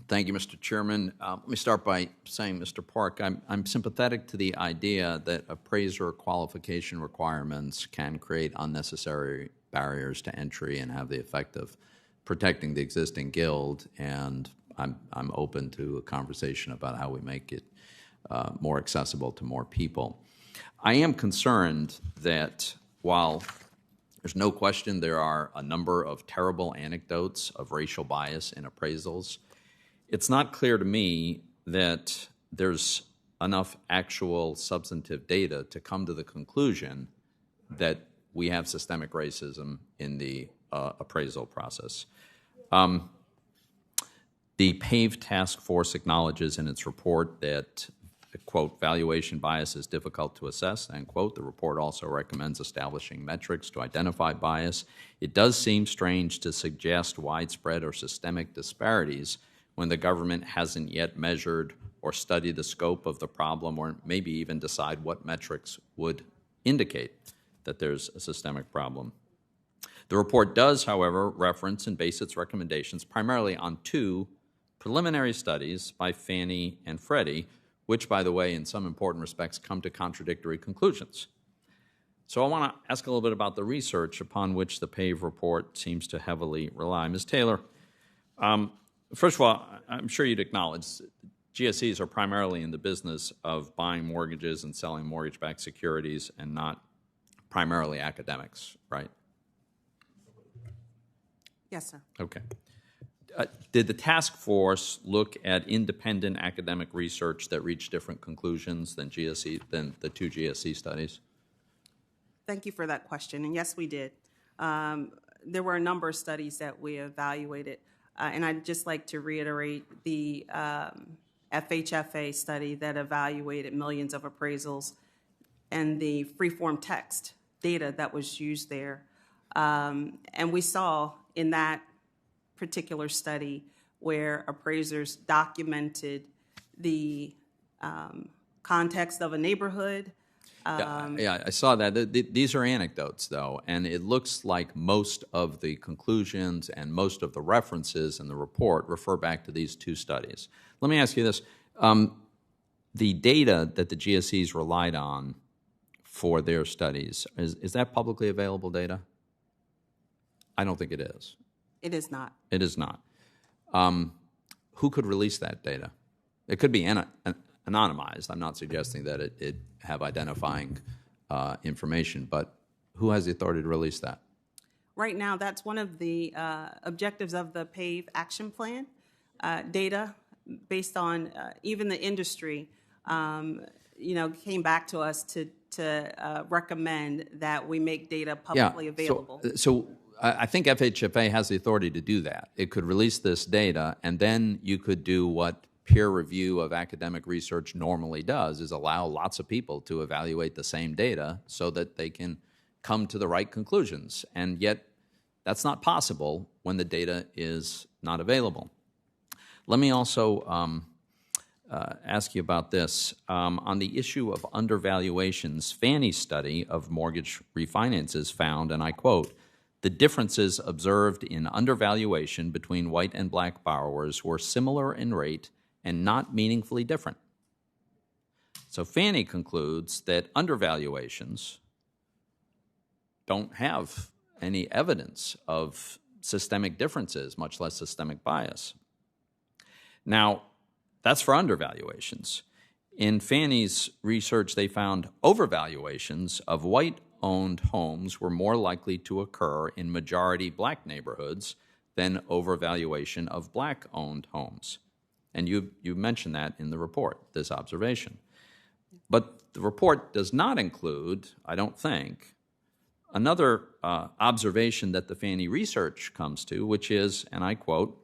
Thank you, Mr. Chairman. Let me start by saying, Mr. Park, I'm sympathetic to the idea that appraiser qualification requirements can create unnecessary barriers to entry and have the effect of protecting the existing guild, and I'm open to a conversation about how we make it more accessible to more people. I am concerned that while there's no question there are a number of terrible anecdotes of racial bias in appraisals, it's not clear to me that there's enough actual substantive data to come to the conclusion that we have systemic racism in the appraisal process. The PAVE task force acknowledges in its report that, quote, valuation bias is difficult to assess, end quote. The report also recommends establishing metrics to identify bias. It does seem strange to suggest widespread or systemic disparities when the government hasn't yet measured or studied the scope of the problem, or maybe even decide what metrics would indicate that there's a systemic problem. The report does, however, reference and base its recommendations primarily on two preliminary studies by Fannie and Freddie, which, by the way, in some important respects come to contradictory conclusions. So I want to ask a little bit about the research upon which the PAVE report seems to heavily rely. Ms. Taylor, first of all, I'm sure you'd acknowledge GSEs are primarily in the business of buying mortgages and selling mortgage-backed securities and not primarily academics, right? Yes, sir. Okay. Did the task force look at independent academic research that reached different conclusions than the two GSE studies? Thank you for that question. And yes, we did. There were a number of studies that we evaluated. And I'd just like to reiterate the FHFA study that evaluated millions of appraisals and the free-form text data that was used there. And we saw in that particular study where appraisers documented the context of a neighborhood. Yeah, I saw that. These are anecdotes, though, and it looks like most of the conclusions and most of the references in the report refer back to these two studies. Let me ask you this. The data that the GSEs relied on for their studies, is that publicly available data? I don't think it is. It is not. It is not. Who could release that data? It could be anonymized. I'm not suggesting that it have identifying information, but who has the authority to release that? Right now, that's one of the objectives of the PAVE action plan. Data based on even the industry, came back to us to recommend that we make data publicly available. So I think FHFA has the authority to do that. It could release this data, and then you could do what peer review of academic research normally does, is allow lots of people to evaluate the same data so that they can come to the right conclusions. And yet, that's not possible when the data is not available. Let me also ask you about this. On the issue of undervaluations, Fannie's study of mortgage refinances found, and I quote, "The differences observed in undervaluation between white and black borrowers were similar in rate and not meaningfully different." So Fannie concludes that undervaluations don't have any evidence of systemic differences, much less systemic bias. Now, that's for undervaluations. In Fannie's research, they found overvaluations of white-owned homes were more likely to occur in majority black neighborhoods than overvaluation of black-owned homes. And you mentioned that in the report, this observation. But the report does not include, I don't think, another observation that the Fannie research comes to, which is, and I quote,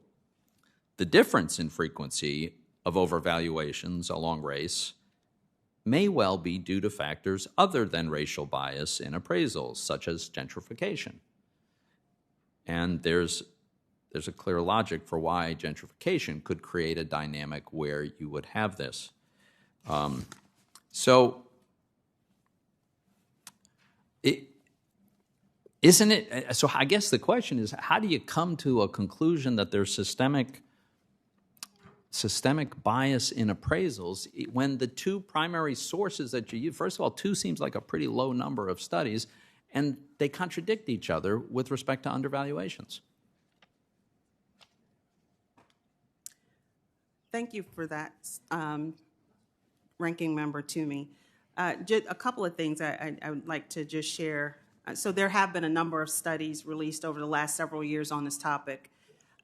"The difference in frequency of overvaluations along race may well be due to factors other than racial bias in appraisals, such as gentrification." And there's a clear logic for why gentrification could create a dynamic where you would have this. So I guess the question is, how do you come to a conclusion that there's systemic systemic bias in appraisals when the two primary sources that you use, first of all, 2 seems like a pretty low number of studies, and they contradict each other with respect to undervaluations? Thank you for that, Ranking Member Toomey. Just a couple of things I would like to just share. So there have been a number of studies released over the last several years on this topic.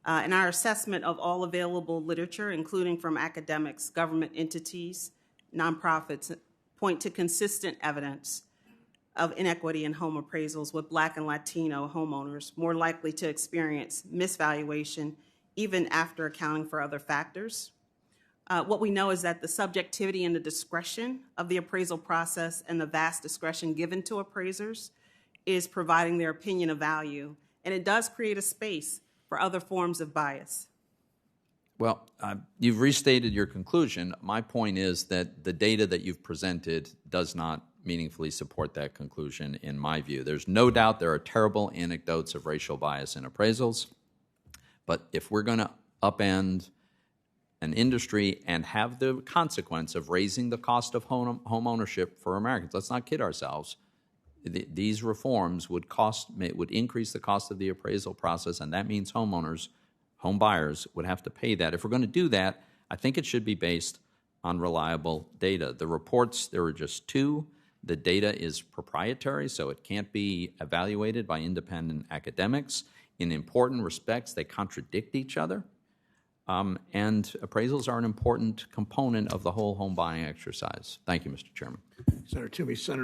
And our assessment of all available literature, including from academics, government entities, nonprofits, point to consistent evidence of inequity in home appraisals, with Black and Latino homeowners more likely to experience misvaluation even after accounting for other factors. What we know is that the subjectivity and the discretion of the appraisal process and the vast discretion given to appraisers is providing their opinion of value, and it does create a space for other forms of bias. Well, you've restated your conclusion. My point is that the data that you've presented does not meaningfully support that conclusion, in my view. There's no doubt there are terrible anecdotes of racial bias in appraisals, but if we're going to upend an industry and have the consequence of raising the cost of home ownership for Americans, let's not kid ourselves. These reforms would increase the cost of the appraisal process, and that means homeowners, home buyers, would have to pay that. If we're going to do that, I think it should be based on reliable data. The reports, there are just 2. The data is proprietary, so it can't be evaluated by independent academics. In important respects, they contradict each other. And appraisals are an important component of the whole home buying exercise. Thank you, Mr. Chairman. Senator Toomey. Senator